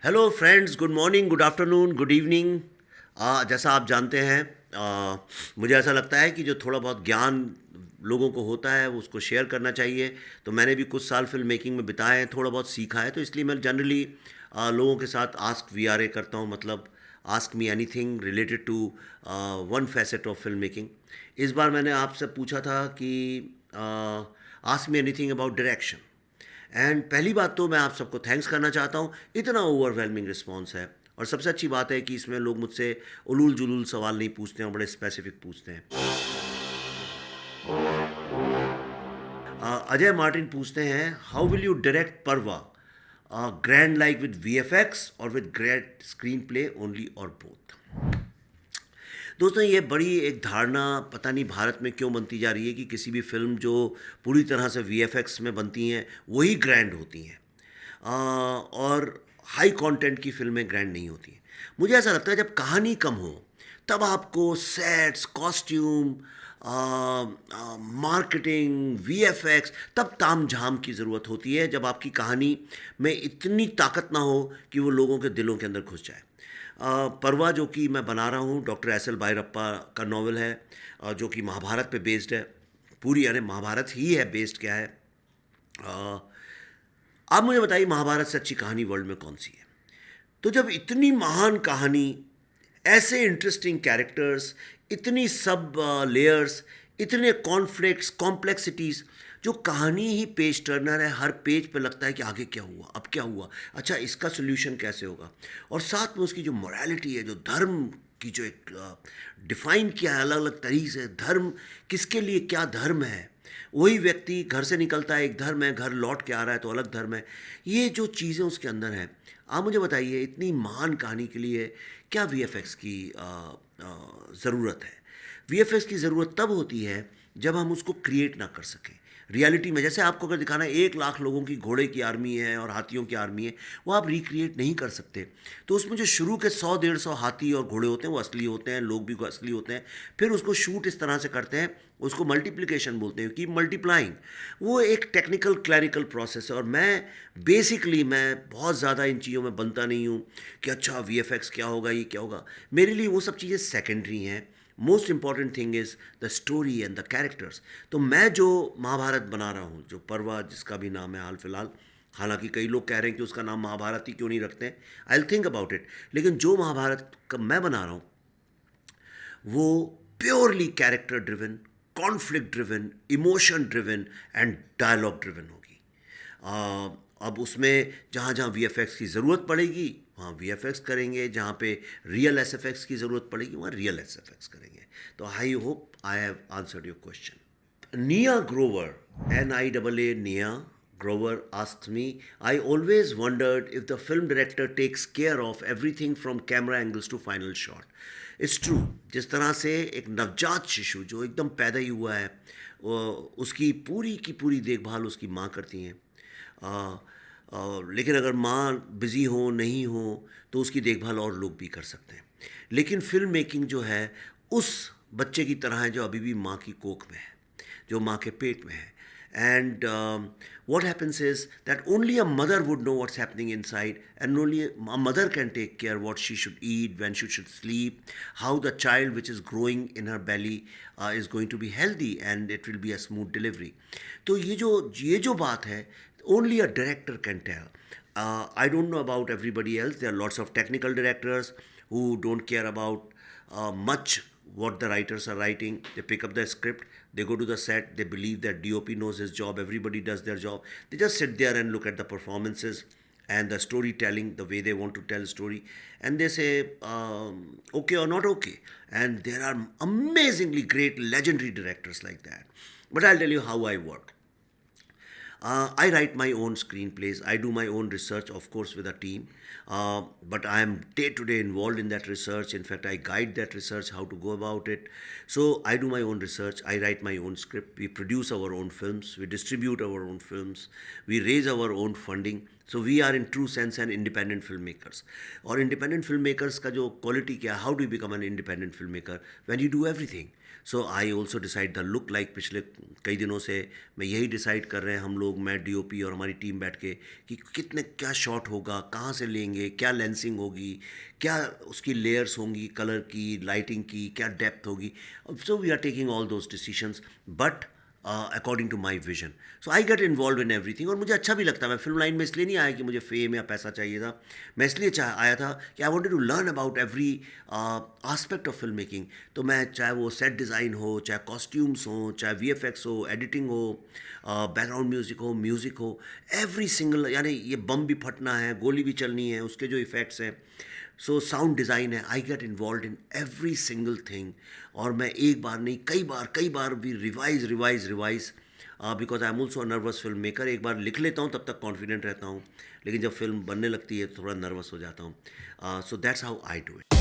Hello friends, good morning, good afternoon, good evening. जैसा आप जानते हैं, मुझे ऐसा लगता है कि जो थोड़ा बहुत ज्ञान लोगों को होता है वो उसको शेयर करना चाहिए। तो मैंने भी कुछ साल फिल्म मेकिंग में बिताए हैं, थोड़ा बहुत सीखा है, तो इसलिए मैं जनरली लोगों के साथ आस्क वी आर ए करता हूँ, मतलब ask me anything related to one facet of film making. इस बार मैंने आपसे पूछा था कि ask me anything about direction. And पहली बात तो मैं आप सबको थैंक्स करना चाहता हूँ, इतना ओवरवेलमिंग रिस्पॉन्स है। और सबसे अच्छी बात है कि इसमें लोग मुझसे उलूल जुलूल सवाल नहीं पूछते हैं और बड़े स्पेसिफिक पूछते हैं। अजय मार्टिन पूछते हैं, how will you direct Parva, grand like with V F X और with great screenplay only और बोथ। दोस्तों, ये बड़ी एक धारणा पता नहीं भारत में क्यों बनती जा रही है कि किसी भी फिल्म जो पूरी तरह से वीएफएक्स में बनती हैं वही ग्रैंड होती हैं, और हाई कंटेंट की फिल्में ग्रैंड नहीं होती हैं। मुझे ऐसा लगता है जब कहानी कम हो तब आपको सेट्स, कॉस्ट्यूम, मार्केटिंग, वीएफएक्स, तब ताम झाम की ज़रूरत होती है, जब आपकी कहानी में इतनी ताकत ना हो कि वो लोगों के दिलों के अंदर घुस जाए। परवा जो कि मैं बना रहा हूँ, डॉक्टर एस एल भैरप्पा का नावल है, जो कि महाभारत पे बेस्ड है। पूरी यानी महाभारत ही है, बेस्ड क्या है। अ, आप मुझे बताइए, महाभारत से अच्छी कहानी वर्ल्ड में कौन सी है? तो जब इतनी महान कहानी, ऐसे इंटरेस्टिंग कैरेक्टर्स, इतनी सब लेयर्स, इतने कॉन्फ्लिक्ट्स, कॉम्प्लेक्सिटीज़, जो कहानी ही पेज टर्नर है, हर पेज पे लगता है कि आगे क्या हुआ, अब क्या हुआ, अच्छा इसका सोल्यूशन कैसे होगा। और साथ में उसकी जो मोरालिटी है, जो धर्म की जो एक डिफाइन किया है अलग अलग तरीके से, धर्म किसके लिए क्या धर्म है, वही व्यक्ति घर से निकलता है एक धर्म है, घर लौट के आ रहा है तो अलग धर्म है। ये जो चीज़ें उसके अंदर हैं, आप मुझे बताइए, इतनी महान कहानी के लिए क्या वीएफएक्स की ज़रूरत है? वीएफएक्स की ज़रूरत तब होती है जब हम उसको क्रिएट ना कर सकें रियलिटी में। जैसे आपको अगर दिखाना है 1 लाख लोगों की घोड़े की आर्मी है और हाथियों की आर्मी है, वो आप रिक्रिएट नहीं कर सकते। तो उसमें जो शुरू के 100-150 हाथी और घोड़े होते हैं वो असली होते हैं, लोग भी असली होते हैं। फिर उसको शूट इस तरह से करते हैं, उसको मल्टीप्लिकेशन बोलते हैं, कि मल्टीप्लाइंग। वो एक टेक्निकल क्लैरिकल प्रोसेस है, और मैं बेसिकली मैं बहुत ज़्यादा इन चीज़ों में बनता नहीं हूँ कि अच्छा वीएफएक्स क्या होगा, ये क्या होगा। मेरे लिए वो सब चीज़ें सेकेंडरी हैं। Most important thing is the story and the characters. तो मैं जो महाभारत बना रहा हूँ, जो पर्वा जिसका भी नाम है हाल फिलहाल, हालांकि कई लोग कह रहे हैं कि उसका नाम महाभारत ही क्यों नहीं रखते हैं, I will think about it. लेकिन जो महाभारत का मैं बना रहा हूँ वो purely character driven, conflict driven, emotion driven and dialogue driven होगी। अब उसमें जहाँ जहाँ वीएफएक्स की ज़रूरत पड़ेगी वहाँ वीएफएक्स करेंगे, जहाँ पे रियल एसएफएक्स की ज़रूरत पड़ेगी वहाँ रियल एसएफएक्स करेंगे। तो I hope I have answered your question. Nia Grover, NIAA Nia Grover asked me, I always wondered if the film director takes care of everything from camera angles to final shot. It's true. जिस तरह से एक नवजात शिशु जो एकदम पैदा ही हुआ है, उसकी पूरी की पूरी देखभाल उसकी माँ करती हैं। लेकिन अगर माँ बिज़ी हो, नहीं हो, तो उसकी देखभाल और लोग भी कर सकते हैं। लेकिन फिल्म मेकिंग जो है उस बच्चे की तरह है जो अभी भी माँ की कोख में है, जो माँ के पेट में है। And what happens is that only a mother would know what's happening inside, and only a mother can take care what she should eat, when she should sleep, how the child which is growing in her belly is going to be healthy, and it will be a smooth delivery. तो ये जो बात है, only a director can tell. I don't know about everybody else. There are lots of technical directors who don't care about much what the writers are writing. They pick up the script, they go to the set, they believe that DOP knows his job, everybody does their job. They just sit there and look at the performances and the storytelling, the way they want to tell story, and they say okay or not okay. And there are amazingly great, legendary directors like that. But I'll tell you how I work. I write my own screenplays. I do my own research, of course, with a team. But I am day to day involved in that research. In fact, I guide that research, how to go about it. So I do my own research. I write my own script. We produce our own films. We distribute our own films. We raise our own funding. So we are in true sense and independent film makers. और independent film makers का जो quality क्या, how do become an independent film maker when you do everything. So I also decide the look like. पिछले कई दिनों से मैं यही डिसाइड कर रहे हैं हम लोग, मैं डीओपी और हमारी टीम बैठ के, कि कितने क्या शॉट होगा, कहाँ से लेंगे, क्या लेंसिंग होगी, क्या उसकी लेयर्स होंगी, कलर की, लाइटिंग की, क्या डेप्थ होगी। So we are taking all those decisions but according to my vision. So I get involve in everything. और मुझे अच्छा भी लगता है। मैं फिल्म लाइन में इसलिए नहीं आया कि मुझे फेम या पैसा चाहिए था। मैं इसलिए आया था कि I wanted to learn about every aspect of film making. तो मैं, चाहे वो सेट डिज़ाइन हो, चाहे कॉस्ट्यूम्स हो, चाहे VFX हो, एडिटिंग हो, बैकग्राउंड म्यूज़िक हो, एवरी सिंगल, यानी ये बम भी फटना है, गोली भी चलनी है, उसके जो इफ़ेक्ट्स हैं, सो साउंड डिज़ाइन है, आई get involve in every single thing. और मैं एक बार नहीं, कई बार भी revise, because I am also nervous film maker. एक बार लिख लेता हूँ तब तक कॉन्फिडेंट रहता हूँ, लेकिन जब फिल्म बनने लगती है तो थोड़ा नर्वस हो जाता हूँ। So that's how I do it.